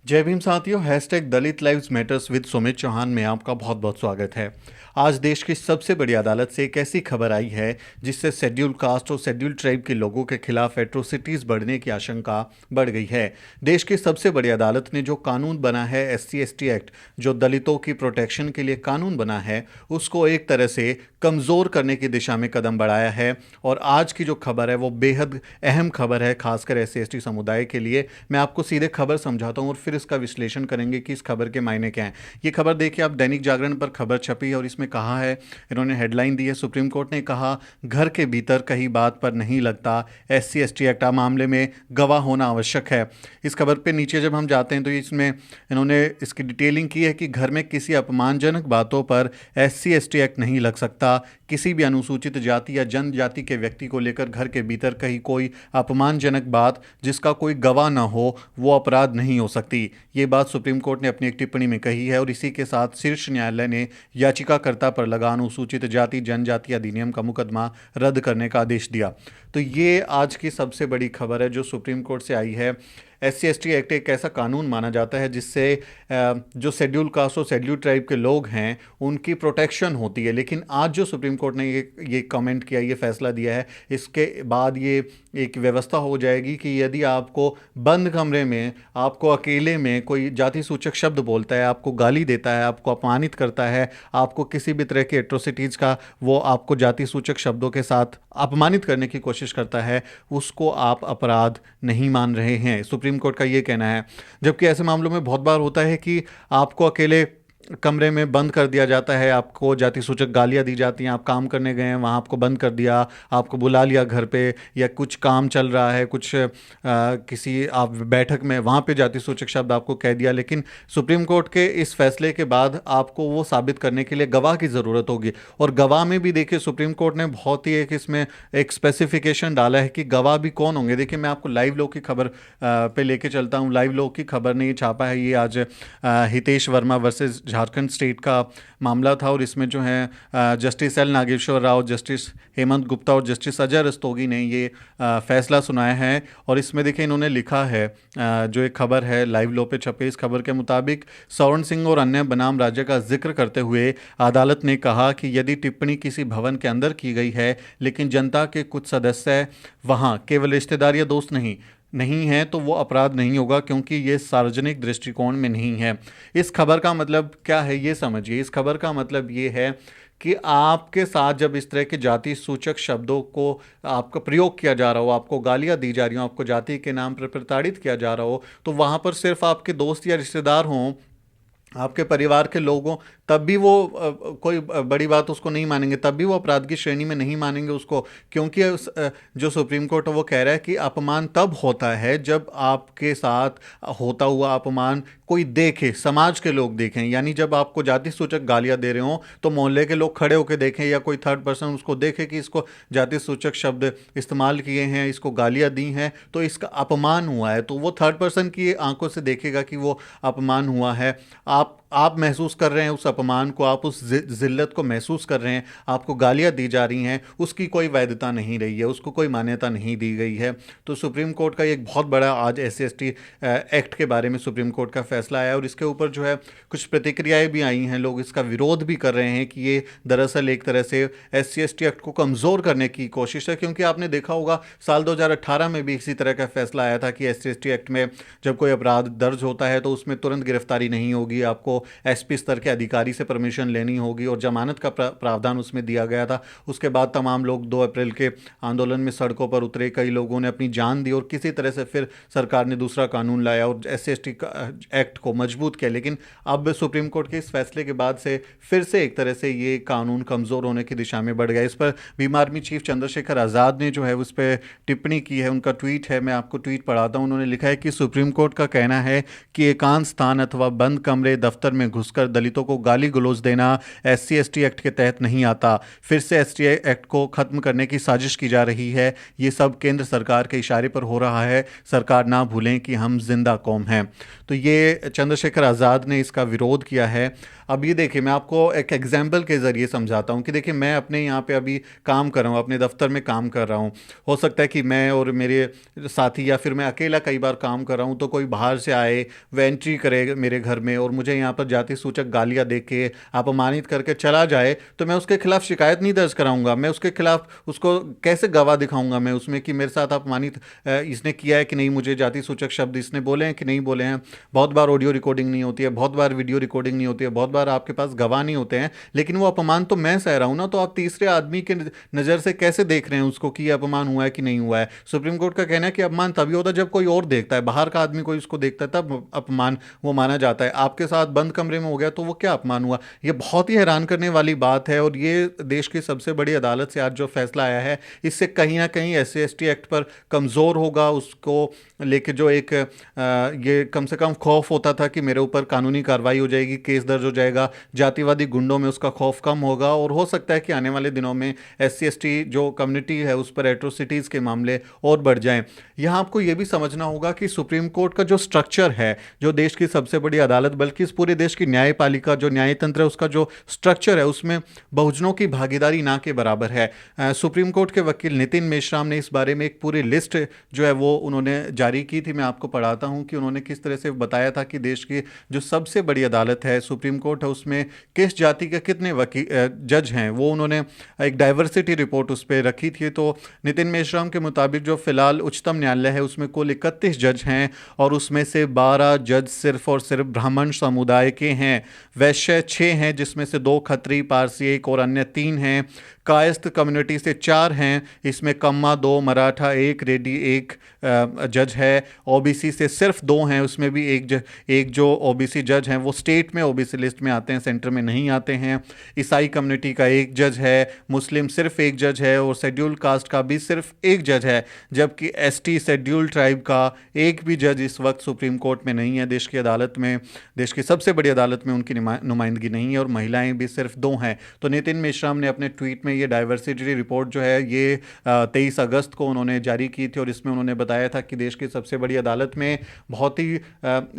जय भीम साथियों, hashtag Dalit lives matters with Sumit Chauhan में आपका बहुत बहुत स्वागत है। आज देश की सबसे बड़ी अदालत से एक ऐसी खबर आई है जिससे शेड्यूल कास्ट और शेड्यूल ट्राइब के लोगों के खिलाफ एट्रोसिटीज बढ़ने की आशंका बढ़ गई है। देश की सबसे बड़ी अदालत ने जो कानून बना है SC/ST एक्ट, जो दलितों की प्रोटेक्शन के लिए कानून बना है, उसको एक तरह से कमज़ोर करने की दिशा में कदम बढ़ाया है। और आज की जो खबर है वो बेहद अहम खबर है, खासकर SC/ST समुदाय के लिए। मैं आपको सीधे खबर समझाता हूँ और फिर इसका विश्लेषण करेंगे कि इस खबर के मायने क्या हैं। ये खबर देखिए आप, दैनिक जागरण पर खबर छपी है और इसमें कहा है, इन्होंने हेडलाइन दी है, सुप्रीम कोर्ट ने कहा घर के भीतर कहीं बात पर नहीं लगता, SC/ST एक्ट मामले में गवाह होना आवश्यक है। इस खबर पे नीचे जब हम जाते हैं तो इसमें इन्होंने इसकी डिटेलिंग की है कि घर में किसी अपमानजनक बातों पर SC/ST एक्ट नहीं लग सकता। किसी भी अनुसूचित जाति या जनजाति के व्यक्ति को लेकर घर के भीतर कहीं कोई अपमानजनक बात जिसका कोई गवाह ना हो वो अपराध नहीं हो सकती। ये बात सुप्रीम कोर्ट ने अपनी एक टिप्पणी में कही है और इसी के साथ शीर्ष न्यायालय ने याचिकाकर्ता पर लगा अनुसूचित जाति जनजाति अधिनियम का मुकदमा रद्द करने का आदेश दिया। तो ये आज की सबसे बड़ी खबर है जो सुप्रीम कोर्ट से आई है। SC/ST एक्ट एक ऐसा कानून माना जाता है जिससे जो शेड्यूल कास्ट और शेड्यूल ट्राइब के लोग हैं उनकी प्रोटेक्शन होती है। लेकिन आज जो सुप्रीम कोर्ट ने ये कमेंट किया, ये फैसला दिया है, इसके बाद ये एक व्यवस्था हो जाएगी कि यदि आपको बंद कमरे में, आपको अकेले में कोई जाति सूचक शब्द बोलता है, आपको गाली देता है, आपको अपमानित करता है, आपको किसी भी तरह की एट्रोसिटीज़ का वो आपको जाति सूचक शब्दों के साथ अपमानित करने की कोशिश करता है, उसको आप अपराध नहीं मान रहे हैं। सुप्रीम कोर्ट का ये कहना है। जबकि ऐसे मामलों में बहुत बार होता है कि आपको अकेले कमरे में बंद कर दिया जाता है, आपको जाति सूचक गालियाँ दी जाती हैं, आप काम करने गए हैं, वहाँ आपको बंद कर दिया, आपको बुला लिया घर पे, या कुछ काम चल रहा है, कुछ किसी आप बैठक में, वहाँ पे जाति सूचक शब्द आपको कह दिया। लेकिन सुप्रीम कोर्ट के इस फैसले के बाद आपको वो साबित करने के लिए गवाह की ज़रूरत होगी। और गवाह में भी देखिए सुप्रीम कोर्ट ने बहुत ही एक इसमें एक स्पेसिफिकेशन डाला है कि गवाह भी कौन होंगे। देखिए मैं आपको लाइव लॉ की खबर पे लेके चलता हूँ। लाइव लॉ की खबर ने ये छापा है, ये आज हितेश वर्मा वर्सेस झारखंड स्टेट का मामला था और इसमें जो है justice L Nageswara Rao, justice Hemant Gupta और जस्टिस अजय रस्तोगी ने ये फैसला सुनाया है। और इसमें देखिए इन्होंने लिखा है, जो एक खबर है लाइव लॉ पे छपे, इस खबर के मुताबिक सवर्ण सिंह और अन्य बनाम राज्य का जिक्र करते हुए अदालत ने कहा कि यदि टिप्पणी किसी भवन के अंदर की गई है लेकिन जनता के कुछ सदस्य वहाँ केवल रिश्तेदार या दोस्त नहीं है तो वो अपराध नहीं होगा, क्योंकि ये सार्वजनिक दृष्टिकोण में नहीं है। इस खबर का मतलब क्या है ये समझिए। इस खबर का मतलब ये है कि आपके साथ जब इस तरह के जाति सूचक शब्दों को आपका प्रयोग किया जा रहा हो, आपको गालियां दी जा रही हो, आपको जाति के नाम पर प्रताड़ित किया जा रहा हो, तो वहाँ पर सिर्फ आपके दोस्त या रिश्तेदार हों, आपके परिवार के लोगों, तब भी वो कोई बड़ी बात उसको नहीं मानेंगे, तब भी वो अपराध की श्रेणी में नहीं मानेंगे उसको। क्योंकि जो सुप्रीम कोर्ट है वो कह रहा है कि अपमान तब होता है जब आपके साथ होता हुआ अपमान कोई देखे, समाज के लोग देखें। यानी जब आपको जाति सूचक गालियां दे रहे हों तो मोहल्ले के लोग खड़े होकर देखें या कोई थर्ड पर्सन उसको देखे कि इसको जाति सूचक शब्द इस्तेमाल किए हैं, इसको गालियां दी हैं, तो इसका अपमान हुआ है, तो वो थर्ड पर्सन की आंखों से देखेगा कि वो अपमान हुआ है। आप महसूस कर रहे हैं उस अपमान को, आप उस जिल्लत को महसूस कर रहे हैं, आपको गालियां दी जा रही हैं, उसकी कोई वैधता नहीं रही है, उसको कोई मान्यता नहीं दी गई है। तो सुप्रीम कोर्ट का एक बहुत बड़ा आज SC/ST एक्ट के बारे में सुप्रीम कोर्ट का फैसला आया और इसके ऊपर जो है कुछ प्रतिक्रियाएं भी आई हैं। लोग इसका विरोध भी कर रहे हैं कि ये दरअसल एक तरह से SC/ST एक्ट को कमज़ोर करने की कोशिश है। क्योंकि आपने देखा होगा साल 2018 में भी इसी तरह का फैसला आया था कि SC/ST एक्ट में जब कोई अपराध दर्ज होता है तो उसमें तुरंत गिरफ्तारी नहीं होगी, आपको SP स्तर के अधिकारी से परमिशन लेनी होगी, और जमानत का प्रावधान उसमें दिया गया था। उसके बाद तमाम लोग 2 अप्रैल के आंदोलन में सड़कों पर उतरे, कई लोगों ने अपनी जान दी और किसी तरह से फिर सरकार ने दूसरा कानून लाया और SC/ST एक्ट को मजबूत किया। लेकिन अब सुप्रीम कोर्ट के इस फैसले के बाद से फिर से एक तरह से ये कानून कमज़ोर होने की दिशा में बढ़ गया। इस पर भीम आर्मी चीफ चंद्रशेखर आज़ाद ने जो है उस पर टिप्पणी की है। उनका ट्वीट है, मैं आपको ट्वीट पढ़ाता हूँ। उन्होंने लिखा है कि सुप्रीम कोर्ट का कहना है कि एकांत स्थान अथवा बंद कमरे, दफ्तर दफ्तर में घुसकर दलितों को गाली गलौज देना SC ST एक्ट के तहत नहीं आता। फिर से ST एक्ट को खत्म करने की साजिश की जा रही है। ये सब केंद्र सरकार के इशारे पर हो रहा है। सरकार ना भूलें कि हम जिंदा कौम हैं। तो ये चंद्रशेखर आज़ाद ने इसका विरोध किया है। अब ये देखिए, मैं आपको एक एग्जाम्पल के ज़रिए समझाता हूँ कि देखिए, मैं अपने यहाँ पे अभी काम कर रहा हूँ, अपने दफ्तर में काम कर रहा हूँ। हो सकता है कि मैं और मेरे साथी या फिर मैं अकेला कई बार काम कर रहा हूँ, तो कोई बाहर से आए, वह एंट्री करे मेरे घर में और मुझे यहाँ पर जाति सूचक गालियाँ दे के अपमानित करके चला जाए, तो मैं उसके खिलाफ शिकायत नहीं दर्ज कराऊंगा। मैं उसके खिलाफ उसको कैसे गवाह दिखाऊंगा मैं उसमें कि मेरे साथ अपमानित इसने किया है कि नहीं, मुझे जाति सूचक शब्द इसने बोले हैं कि नहीं बोले हैं। बहुत बार ऑडियो रिकॉर्डिंग नहीं होती है, बहुत बार वीडियो रिकॉर्डिंग नहीं होती है, बहुत बार आपके पास गवाह नहीं होते हैं, लेकिन वो अपमान तो मैं सह रहा हूं ना। तो आप तीसरे आदमी के नज़र से कैसे देख रहे हैं उसको कि ये अपमान हुआ है कि नहीं हुआ है? सुप्रीम कोर्ट का कहना है कि अपमान तभी होता है जब कोई और देखता है, बाहर का आदमी कोई उसको देखता है, तब अपमान वो माना जाता है। आपके साथ बंद कमरे में हो गया तो वो क्या अपमान हुआ? ये बहुत ही हैरान करने वाली बात है। और ये देश की सबसे बड़ी अदालत से आज जो फैसला आया है, इससे कहीं ना कहीं SC ST एक्ट पर कमज़ोर होगा, उसको लेके जो एक ये कम से कम खौफ होता था कि मेरे ऊपर कानूनी कार्रवाई हो जाएगी, केस दर्ज हो जाएगा, जातिवादी गुंडों में उसका खौफ कम होगा। और हो सकता है कि आने वाले दिनों में SC ST जो कम्युनिटी है उस पर एट्रोसिटीज़ के मामले और बढ़ जाएं। यहाँ आपको ये भी समझना होगा कि सुप्रीम कोर्ट का जो स्ट्रक्चर है, जो देश की सबसे बड़ी अदालत, बल्कि इस पूरे देश की न्यायपालिका जो न्यायतंत्र है, उसका जो स्ट्रक्चर है, उसमें बहुजनों की भागीदारी ना के बराबर है। सुप्रीम कोर्ट के वकील नितिन मेश्राम ने इस बारे में एक पूरी लिस्ट जो है वो उन्होंने जारी की थी। मैं आपको पढ़ाता हूं कि उन्होंने किस तरह से बताया था कि देश की जो सबसे बड़ी अदालत है, सुप्रीम कोर्ट है, उसमें किस जाति के कितने वकील जज हैं, वो उन्होंने एक डाइवर्सिटी रिपोर्ट उस पर रखी थी। तो नितिन मेश्राम के मुताबिक जो फिलहाल उच्चतम न्यायालय है उसमें कुल 31 जज हैं और उसमें से 12 जज सिर्फ और सिर्फ ब्राह्मण समुदाय के हैं। वैश्य 6 हैं, जिसमें से 2 खत्री, पारसी 1 और अन्य 3 हैं। कायस्थ कम्युनिटी से 4 हैं, इसमें कम्मा 2, मराठा 1, रेड्डी 1 जज है। OBC से सिर्फ 2 हैं, उसमें भी एक जो OBC जज हैं वो स्टेट में OBC लिस्ट में आते हैं, सेंटर में नहीं आते हैं। ईसाई कम्युनिटी का 1 जज है, मुस्लिम सिर्फ 1 जज है और शेड्यूल कास्ट का भी सिर्फ 1 जज है। जबकि ST शेड्यूल ट्राइब का एक भी जज इस वक्त सुप्रीम कोर्ट में नहीं है। देश की अदालत में, देश की सबसे बड़ी अदालत में उनकी नुमाइंदगी नहीं है और महिलाएं भी सिर्फ 2 हैं। तो नितिन मेश्राम ने अपने ट्वीट में ये डाइवर्सिटी रिपोर्ट जो है ये 23 अगस्त को उन्होंने जारी की थी और इसमें उन्होंने बताया था कि देश की सबसे बड़ी अदालत में बहुत ही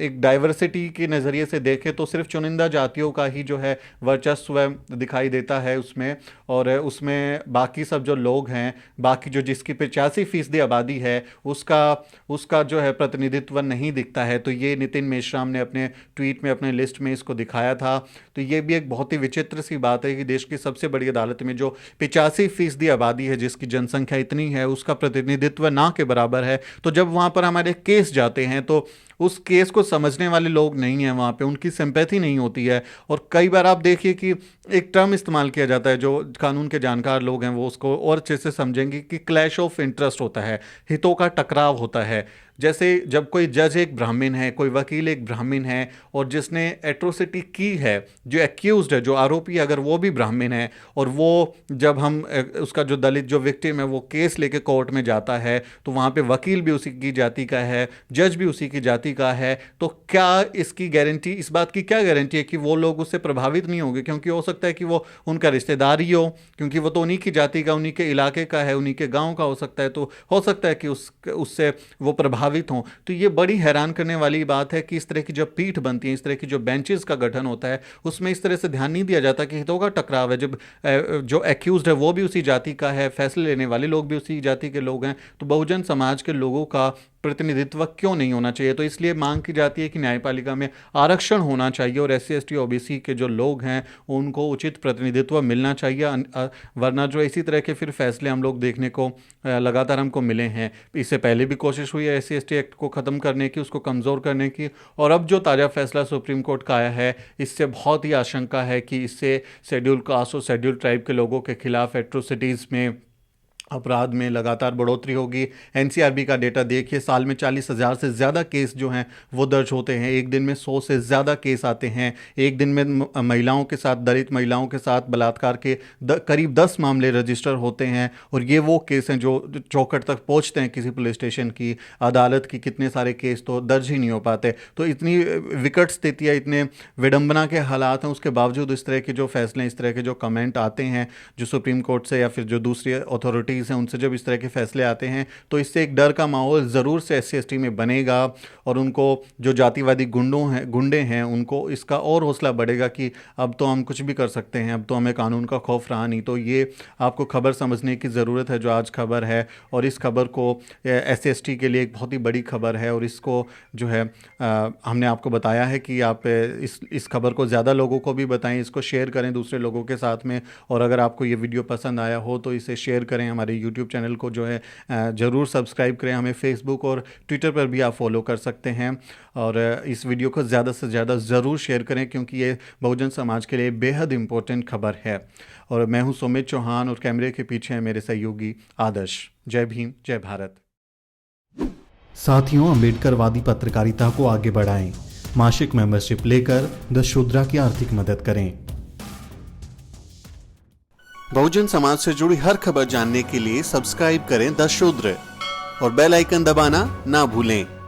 एक डाइवर्सिटी के नज़रिए से देखें तो सिर्फ चुनिंदा जातियों का ही जो है वर्चस्व दिखाई देता है उसमें, और उसमें बाकी सब जो लोग हैं, बाकी जो जिसकी 85% आबादी है उसका जो है प्रतिनिधित्व नहीं दिखता है। तो ये नितिन मेश्राम ने अपने ट्वीट में, अपने लिस्ट में इसको दिखाया था। तो ये भी एक बहुत ही विचित्र सी बात है कि देश की सबसे बड़ी अदालत में जो 85% आबादी है, जिसकी जनसंख्या इतनी है, उसका प्रतिनिधित्व ना के बराबर है। तो जब वहाँ पर हमारे केस जाते हैं तो उस केस को समझने वाले लोग नहीं हैं वहाँ पे, उनकी सिंपैथी नहीं होती है। और कई बार आप देखिए कि एक टर्म इस्तेमाल किया जाता है, जो कानून के जानकार लोग हैं वो उसको और अच्छे से समझेंगे कि क्लैश ऑफ इंटरेस्ट होता है, हितों का टकराव होता है। जैसे जब कोई जज एक ब्राह्मण है, कोई वकील एक ब्राह्मण है और जिसने एट्रोसिटी की है, जो एक्यूज्ड है, जो आरोपी, अगर वो भी ब्राह्मण है और वो जब हम उसका जो दलित जो विक्टिम है वो केस लेके कोर्ट में जाता है तो वहाँ पे वकील भी उसी की जाति का है, जज भी उसी की जाति का है, तो क्या इसकी गारंटी, इस बात की क्या गारंटी है कि वो लोग उससे प्रभावित नहीं होंगे? क्योंकि हो सकता है कि वो उनका रिश्तेदार ही हो, क्योंकि वो तो उन्हीं की जाति का, उन्हीं के इलाके का है, उन्हीं के गाँव का हो सकता है, तो हो सकता है कि उससे वो प्रभावित हों। तो ये बड़ी हैरान करने वाली बात है कि इस तरह की जब पीठ बनती है, इस तरह की जो बेंचेस का गठन होता है, उसमें इस तरह से ध्यान नहीं दिया जाता कि हितों का टकराव है। जब जो एक्यूज्ड है वो भी उसी जाति का है, फैसले लेने वाले लोग भी उसी जाति के लोग हैं, तो बहुजन समाज के लोगों का प्रतिनिधित्व क्यों नहीं होना चाहिए? तो इसलिए मांग की जाती है कि न्यायपालिका में आरक्षण होना चाहिए और SC ST OBC के जो लोग हैं उनको उचित प्रतिनिधित्व मिलना चाहिए। वरना जो इसी तरह के फिर फैसले हम लोग देखने को लगातार हमको मिले हैं। इससे पहले भी कोशिश हुई है SC ST एक्ट को ख़त्म करने की, उसको कमज़ोर करने की, और अब जो ताज़ा फैसला सुप्रीम कोर्ट का आया है, इससे बहुत ही आशंका है कि इससे शेड्यूल कास्ट और शेड्यूल ट्राइब के लोगों के खिलाफ एट्रोसिटीज़ में अपराध में लगातार बढ़ोतरी होगी। एनसीआरबी का डेटा देखिए, साल में 40,000 से ज़्यादा केस जो हैं वो दर्ज होते हैं। एक दिन में 100 से ज़्यादा केस आते हैं। एक दिन में महिलाओं के साथ, दलित महिलाओं के साथ बलात्कार के करीब 10 मामले रजिस्टर होते हैं। और ये वो केस हैं जो चौखट तक पहुंचते हैं किसी पुलिस स्टेशन की, अदालत की। कितने सारे केस तो दर्ज ही नहीं हो पाते। तो इतनी विकट स्थिति है, इतने विडंबना के हालात हैं, उसके बावजूद इस तरह के जो फैसले, इस तरह के जो कमेंट आते हैं जो सुप्रीम कोर्ट से या फिर जो दूसरी अथॉरिटीज़ हैं उनसे, जब इस तरह के फैसले आते हैं तो इससे एक डर का माहौल ज़रूर से SC/ST में बनेगा। और उनको, जो जातिवादी गुंडे हैं, उनको इसका और हौसला बढ़ेगा कि अब तो हम कुछ भी कर सकते हैं, अब तो हमें कानून का खौफ रहा नहीं। तो ये आपको खबर समझने की ज़रूरत है जो आज खबर है। और इस खबर को SC/ST के लिए एक बहुत ही बड़ी खबर है। और इसको जो है हमने आपको बताया है कि आप इस खबर को ज़्यादा लोगों को भी बताएं, इसको शेयर करें दूसरे लोगों के साथ में। और अगर आपको ये वीडियो पसंद आया हो तो इसे शेयर करें। हमारे यूट्यूब चैनल को जो है ज़रूर सब्सक्राइब करें। हमें फेसबुक और ट्विटर पर भी आप फॉलो कर सकते हैं। और इस वीडियो को ज़्यादा से ज़्यादा ज़रूर शेयर करें क्योंकि ये बहुजन समाज के लिए बेहद इम्पोर्टेंट खबर है। और मैं हूं सुमित चौहान और कैमरे के पीछे है मेरे सहयोगी आदर्श। जय भीम, जय भारत। साथियों, अम्बेडकरवादी पत्रकारिता को आगे बढ़ाएं। मासिक मेंबरशिप लेकर द शूद्रा की आर्थिक मदद करें। बहुजन समाज से जुड़ी हर खबर जानने के लिए सब्सक्राइब करें द शूद्र और बेल आइकन दबाना ना भूलें।